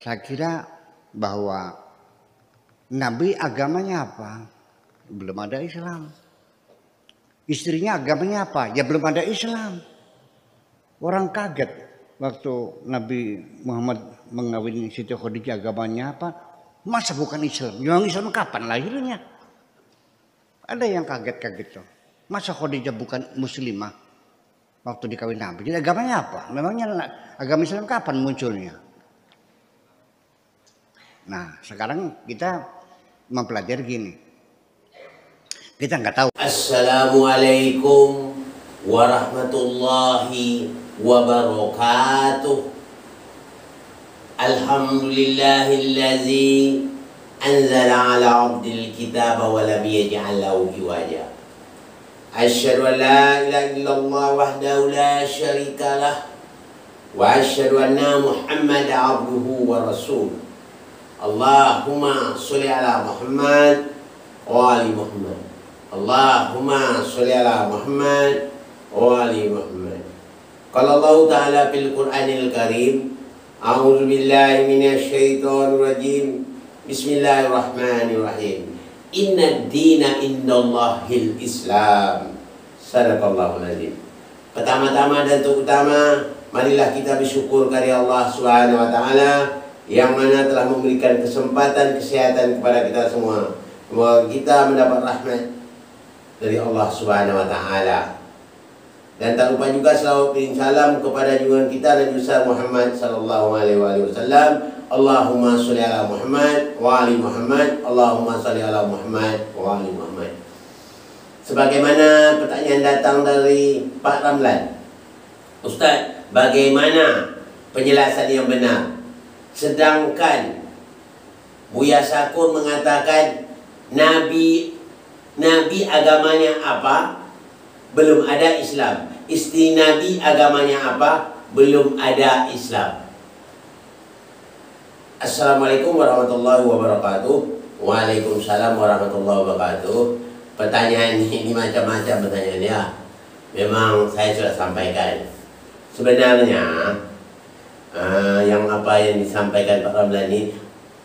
Saya kira bahwa Nabi agamanya apa? Belum ada Islam. Istrinya agamanya apa? Ya belum ada Islam. Orang kaget waktu Nabi Muhammad mengawini Siti Khadijah, agamanya apa? Masa bukan Islam? Yang Islam kapan lahirnya? Ada yang kaget-kaget tuh. Masa Khadijah bukan muslimah waktu dikawin Nabi? Jadi agamanya apa? Memangnya agama Islam kapan munculnya? Nah, sekarang kita mempelajari gini. Kita nggak tahu. Assalamualaikum warahmatullahi wabarakatuh. Alhamdulillahillazi anzala ala abdil kitaba wa lam yaj'al lahu iwaja. Asyhadu an la ilaha illallah wahdahu la syarika lah wa asyhadu anna Muhammadan abduhu wa rasuluh. Allahumma sholli ala Muhammad wa ali Muhammad. Allahumma sholli ala Muhammad wa ali Muhammad. Qala Allah Ta'ala fil Qur'anil Karim, a'udzu billahi minasyaitonir rajim. Bismillahirrahmanirrahim. Inna dina indallahil Islam. Sadaqallahul azim. Pertama-tama dan terutama, marilah kita bersyukur kepada Allah Subhanahu wa taala yang mana telah memberikan kesempatan kesehatan kepada kita semua. Semoga kita mendapat rahmat dari Allah Subhanahu wa taala. Dan tak lupa juga selawat dan salam kepada junjungan kita Nabi besar Muhammad sallallahu alaihi wasallam. Allahumma sholli ala Muhammad wa ali Muhammad. Allahumma sholli ala Muhammad wa ali Muhammad. Sebagaimana pertanyaan datang dari Pak Ramlan, Ustaz, bagaimana penjelasan yang benar? Sedangkan Buya Sakur mengatakan Nabi agamanya apa? Belum ada Islam. Istri Nabi agamanya apa? Belum ada Islam. Assalamualaikum warahmatullahi wabarakatuh. Waalaikumsalam warahmatullahi wabarakatuh. Pertanyaan ini macam-macam pertanyaannya. Memang saya sudah sampaikan. Sebenarnya yang apa yang disampaikan Pak Ramlan ini,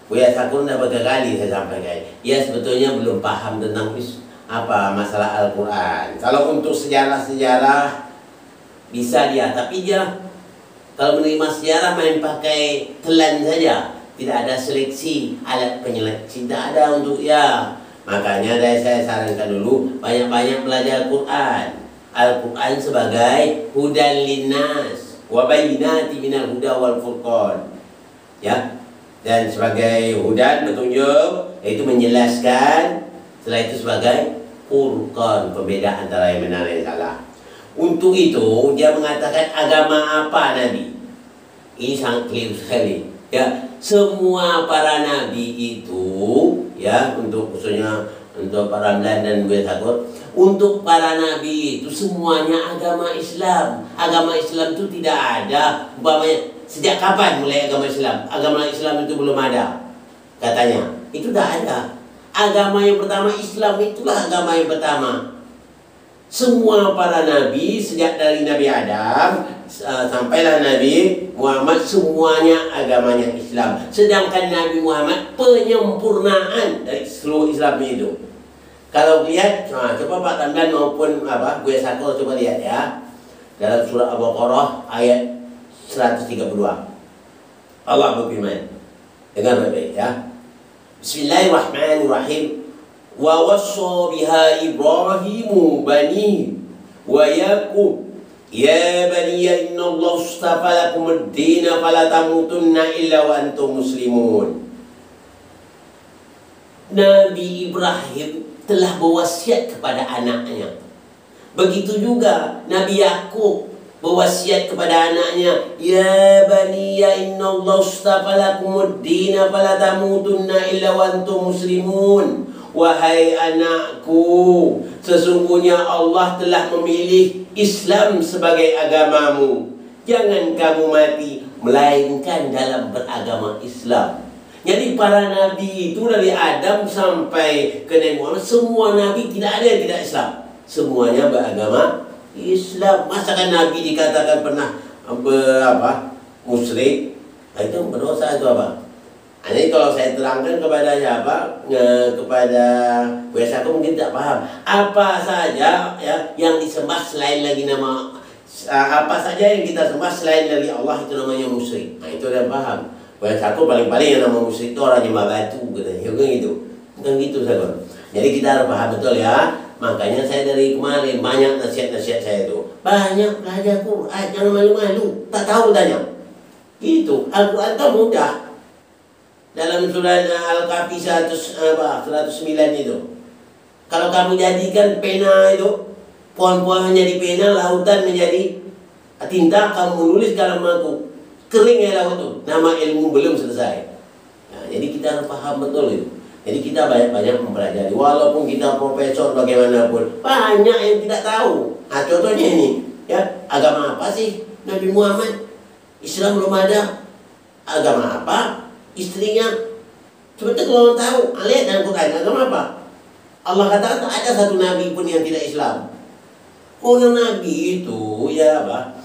Buya Sakur sudah berkali saya sampaikan. Ya sebetulnya belum paham tentang apa masalah Al-Quran. Kalau untuk sejarah-sejarah bisa dia, tapi dia kalau menerima sejarah main pakai telan saja. Tidak ada seleksi, alat penyeleksi tidak ada untuk ya. Makanya saya sarankan dulu banyak-banyak belajar Al-Quran. Al-Quran sebagai hudan linnas wa bayyinati minal huda wal furqan. Ya. Dan sebagai hudan petunjuk, itu menjelaskan. Setelah itu sebagai furqan, pembeda antara yang benar dan yang salah. Untuk itu dia mengatakan agama apa Nabi? Ini sangat clear sekali. Ya, semua para nabi itu ya, untuk khususnya untuk para Ramlan dan Buya Sakur, untuk para nabi itu semuanya agama Islam. Agama Islam itu tidak ada umpamanya sejak kapan mulai agama Islam? Agama Islam itu belum ada katanya. Itu tidak ada. Agama yang pertama Islam, itulah agama yang pertama. Semua para nabi sejak dari Nabi Adam sampailah Nabi Muhammad semuanya agamanya Islam. Sedangkan Nabi Muhammad penyempurnaan dari seluruh Islam itu. Kalau lihat, coba Pak Ramlan maupun Buya Sakur coba lihat ya. Dalam surah Al-Baqarah ayat 132. Allah berfirman. Dengar baik-baik ya. Bismillahirrahmanirrahim. Wa wassa biha Ibrahimu bani wa Yaqub ya bani inna Allah astafa lakum ad-din fala tamutunna illa wa antum muslimun. Nabi Ibrahim telah berwasiat kepada anaknya. Begitu juga Nabi Yaqub berwasiat kepada anaknya, ya bani inna Allah astafa lakum ad-din fala tamutunna illa wa antum muslimun. Wahai anakku, sesungguhnya Allah telah memilih Islam sebagai agamamu. Jangan kamu mati melainkan dalam beragama Islam. Jadi para nabi itu dari Adam sampai ke Nabi Muhammad, semua nabi tidak ada yang tidak Islam. Semuanya beragama Islam. Masakan nabi dikatakan pernah musyrik? Itu berdosa itu apa? Jadi kalau saya terangkan kepadanya kepada biasa aku mungkin tak paham. Apa saja ya yang disembah selain lagi nama apa saja yang kita sembah selain dari Allah itu namanya musyrik. Nah itu dia paham. Biasa aku paling-paling yang nama musyrik itu orang nyembah batu katanya. Bukan gitu. Bukan gitu sahabat. Jadi kita harus paham betul ya. Makanya saya dari kemarin banyak nasihat-nasihat saya itu. Banyak belajar Quran, jangan malu-malu. Tak tahu tanya. Gitu. Al-Quran itu mudah. Dalam surah Al-Kahfi 109 itu. Kalau kamu jadikan pena itu, pohon-pohon menjadi pena, lautan menjadi tinta, kamu menulis dalam aku. Kering ya laut itu. Nama ilmu belum selesai. Nah, jadi kita harus paham betul itu. Jadi kita banyak-banyak mempelajari. Walaupun kita profesor bagaimanapun, banyak yang tidak tahu. Nah, contohnya ini, ya agama apa sih Nabi Muhammad? Islam belum ada. Agama apa? Istrinya. Sebenarnya kalau orang tahu, lihat dalam Quran, agama apa? Allah katakan tak ada satu Nabi pun yang tidak Islam. Orang Nabi itu, ya apa?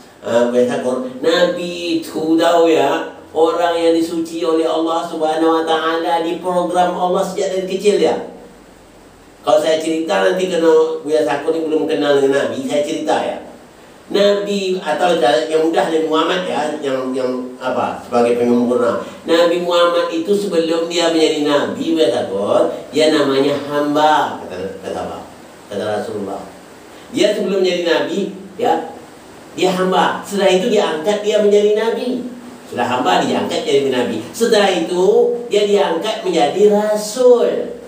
Nabi itu tahu ya, orang yang disuci oleh Allah Subhanahu Wa Taala, di program Allah sejak dari kecil ya. Kalau saya cerita nanti kena biasa aku ni belum kenal dengan Nabi, saya cerita ya. Nabi atau yang mudah Nabi Muhammad ya, yang apa sebagai penyempurna. Nabi Muhammad itu sebelum dia menjadi Nabi biasa dia namanya hamba kata Rasulullah. Dia sebelum menjadi Nabi ya, dia hamba. Setelah itu dia angkat dia menjadi Nabi. Sudah hamba diangkat jadi Nabi. Setelah itu dia diangkat menjadi Rasul.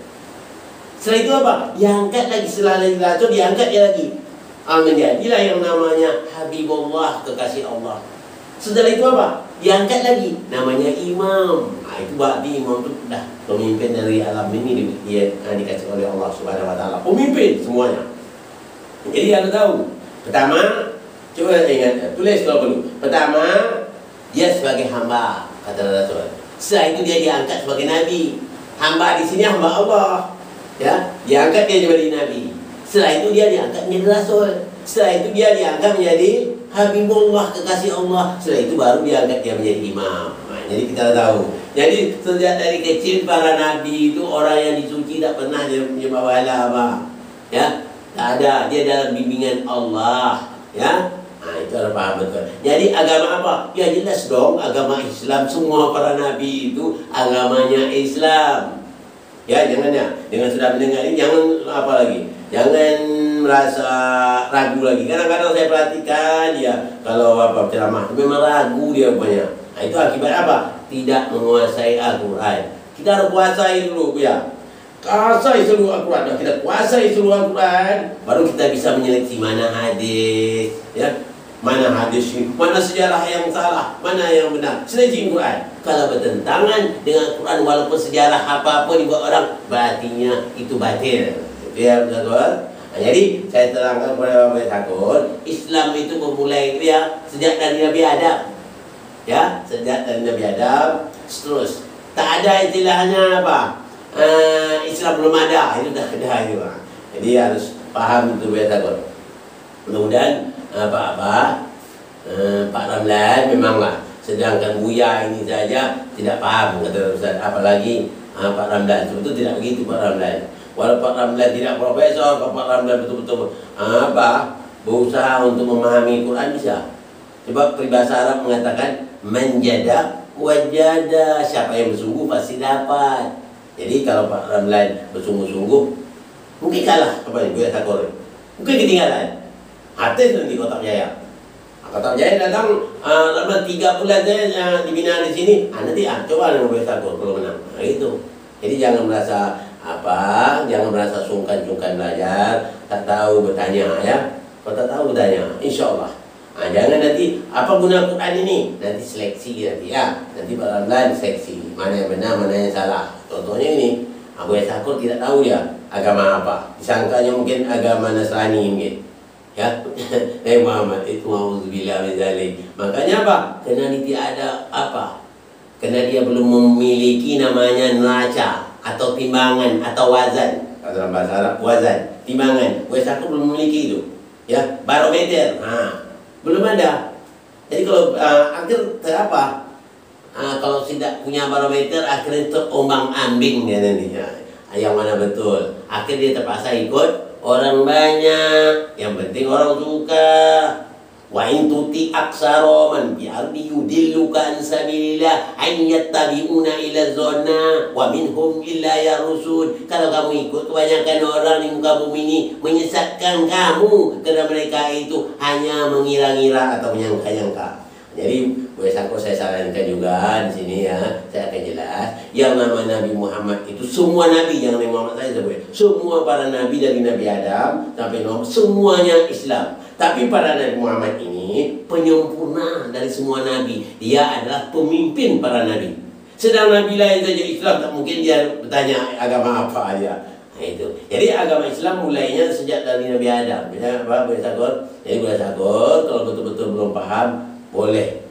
Setelah itu apa? Diangkat lagi setelah jadi Rasul, diangkat dia lagi. Menjadilah yang namanya Habibullah, kekasih Allah. Setelah itu apa? Diangkat lagi, namanya imam. Nah, itu berarti imam itu dah pemimpin dari alam ini, dia dikasih oleh Allah Subhanahu Wa Taala. Pemimpin semuanya. Jadi anda tahu. Pertama, coba ingat, tulis kalau perlu. Pertama, dia sebagai hamba, kata Rasul. Setelah itu dia diangkat sebagai Nabi. Hamba di sini hamba Allah. Ya, diangkat dia menjadi Nabi. Setelah itu dia diangkat menjadi Rasul. Setelah itu dia diangkat menjadi Habibullah, kekasih Allah. Setelah itu baru diangkat dia menjadi imam. Nah, jadi kita tahu. Jadi sejak dari kecil para nabi itu orang yang disuci, tak pernah dia menyembah berhala apa. Ya, tak ada. Dia dalam bimbingan Allah. Ya, nah itu harus paham betul. Jadi agama apa? Ya jelas dong, agama Islam. Semua para nabi itu agamanya Islam. Ya, jangan ya. Dengan sudah mendengar ini jangan apa lagi. Jangan merasa ragu lagi. Kadang-kadang saya perhatikan dia kalau apa ceramah memang ragu dia punya. Nah, itu akibat apa? Tidak menguasai Al-Quran. Kita harus kuasai dulu ya. Kuasai seluruh Al-Quran. Kita kuasai seluruh Al-Quran, baru kita bisa menyeleksi mana hadis, ya, mana hadis, mana sejarah yang salah, mana yang benar. Seleksi Quran. Kalau bertentangan dengan Quran, walaupun sejarah apapun dibuat orang, berartinya itu batil. Ya, betul. Nah, jadi saya terangkan kepada Bapak Takut, Islam itu memulai itu ya sejak dari Nabi Adam. Ya, sejak dari Nabi Adam terus. Tak ada istilahnya apa? Islam belum ada, itu dah ada itu. Jadi harus paham itu Bapak Takut. Mudah-mudahan Pak Ramlan memanglah, sedangkan Buya ini saja tidak paham kata Ustaz, apalagi Pak Ramlan. Sebetulnya tidak begitu Pak Ramlan. Walau Pak Ramlan tidak profesor, kalau Pak Ramlan betul-betul berusaha untuk memahami Quran bisa. Sebab peribahasa Arab mengatakan menjada wajada, siapa yang bersungguh pasti dapat. Jadi kalau Pak Ramlan bersungguh-sungguh, mungkin kalah kepada Buya Takut, mungkin ketinggalan. Artis nanti Kotak Jaya. Kotak Jaya datang lama 3 bulan saya dibina di sini. Nanti coba dengan Buya Takut kalau menang. Nah, itu. Jadi jangan merasa jangan merasa sungkan-sungkan belajar, tak tahu bertanya ya. Kalau tak tahu bertanya, insya Allah. Nah, jangan nanti apa guna Quran ini? Nanti seleksi nanti ya. Nanti Pak Ramlan seleksi mana yang benar, mana yang salah. Contohnya ini, Buya Takut tidak tahu ya agama apa. Disangkanya mungkin agama Nasrani mungkin. Ya, Muhammad itu auzubillah min dzalik. Makanya apa? Karena dia ada apa? Karena dia belum memiliki namanya neraca atau timbangan atau wazan. Dalam bahasa Arab wazan, timbangan. Buya Takut belum memiliki itu. Ya, barometer. Belum ada. Jadi kalau akhir apa? kalau tidak punya barometer akhirnya terombang-ambing dia nantinya. Yang mana betul? Akhirnya dia terpaksa ikut orang banyak. Yang penting orang suka. Wa in tuti aksara man bi ardi yudilluka an sabilillah an yattabi'una ila dhanna wa minhum illa yarusun. Kalau kamu ikut kebanyakan orang di muka bumi ini menyesatkan kamu, karena mereka itu hanya mengira-ngira atau menyangka-nyangka. Jadi saya sarankan juga di sini ya, saya akan jelas yang nama Nabi Muhammad itu semua nabi, yang Nabi Muhammad saya sebut semua para nabi dari Nabi Adam sampai Nuh semuanya Islam. Tapi pada Nabi Muhammad ini penyempurna dari semua nabi. Dia adalah pemimpin para nabi. Sedang nabi lain saja Islam, tak mungkin dia bertanya agama apa aja. Nah, itu. Jadi agama Islam mulainya sejak dari Nabi Adam. Misalnya apa? Boleh sakor. Jadi boleh sakor. Kalau betul-betul belum paham, boleh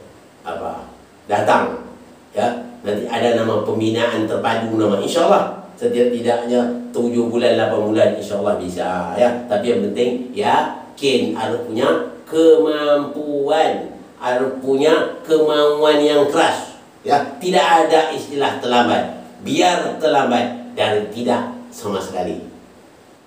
apa? Datang. Ya. Nanti ada nama pembinaan terpadu nama. InsyaAllah setidak-tidaknya 7 bulan 8 bulan InsyaAllah bisa. Ya. Tapi yang penting yakin harus punya kemampuan, harus punya kemauan yang keras. Ya, tidak ada istilah terlambat. Biar terlambat dari tidak sama sekali.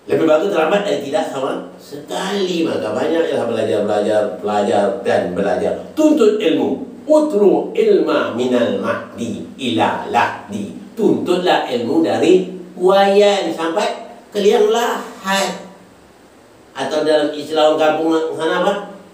Lebih bagus terlambat dari tidak sama sekali. Maka banyak yang belajar dan belajar. Tuntut ilmu. Utru ilma minal mahdi ila lahdi. Tuntutlah ilmu dari wayan sampai ke liang lahat. Atau dalam istilah kampung sana apa?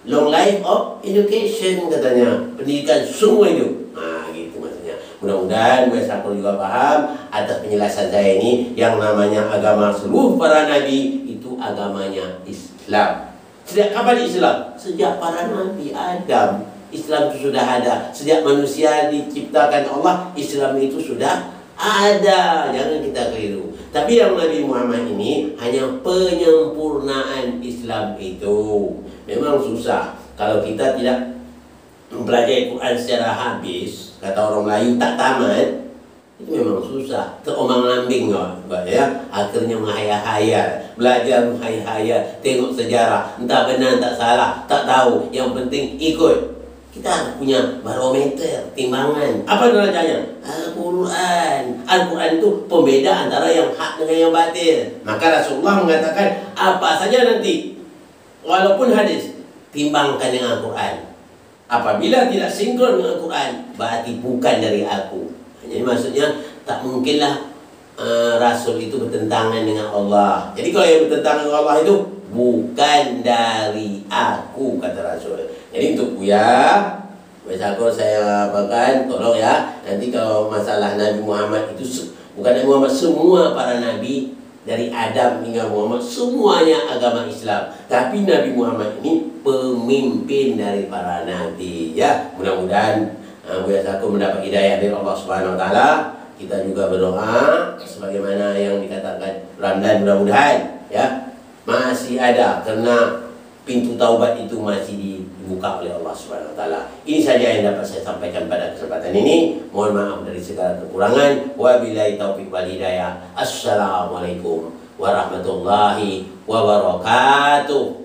Long life of education katanya. Pendidikan semua hidup. Nah, gitu maksudnya. Mudah-mudahan Sakor juga paham atas penjelasan saya ini. Yang namanya agama seluruh para nabi itu agamanya Islam. Sejak kapan Islam? Sejak para nabi Adam. Islam itu sudah ada. Sejak manusia diciptakan Allah, Islam itu sudah ada. Jangan kita keliru. Tapi yang Nabi Muhammad ini hanya penyempurnaan Islam itu. Memang susah. Kalau kita tidak mempelajari Quran secara habis, kata orang Melayu tak tamat, itu memang susah. Terombang-ambing ya. Akhirnya menghayal-hayal, belajar menghayal-hayal, tengok sejarah, entah benar entah salah, tak tahu. Yang penting ikut. Kita harus punya barometer, timbangan. Apa derajatnya? Al-Quran. Al-Quran itu pembeda antara yang hak dengan yang batil. Maka Rasulullah mengatakan apa saja nanti, walaupun hadis, timbangkan dengan Al-Quran. Apabila tidak sinkron dengan Al-Quran, berarti bukan dari aku. Jadi maksudnya tak mungkinlah Rasul itu bertentangan dengan Allah. Jadi kalau yang bertentangan dengan Allah itu bukan dari aku, kata Rasul. Jadi untuk Buya, Sakor saya apakan, tolong ya. Nanti kalau masalah Nabi Muhammad itu bukan Nabi Muhammad, semua para nabi dari Adam hingga Muhammad semuanya agama Islam. Tapi Nabi Muhammad ini pemimpin dari para nabi. Ya, mudah-mudahan Buya Sakor mendapat hidayah dari Allah Subhanahu Wa Taala. Kita juga berdoa sebagaimana yang dikatakan Ramdan, mudah-mudahan ya masih ada, karena pintu taubat itu masih dibuka oleh Allah Subhanahu Wa Taala. Ini saja yang dapat saya sampaikan pada kesempatan ini. Mohon maaf dari segala kekurangan. Wabillahi taufiq wal hidayah. Assalamualaikum warahmatullahi wabarakatuh.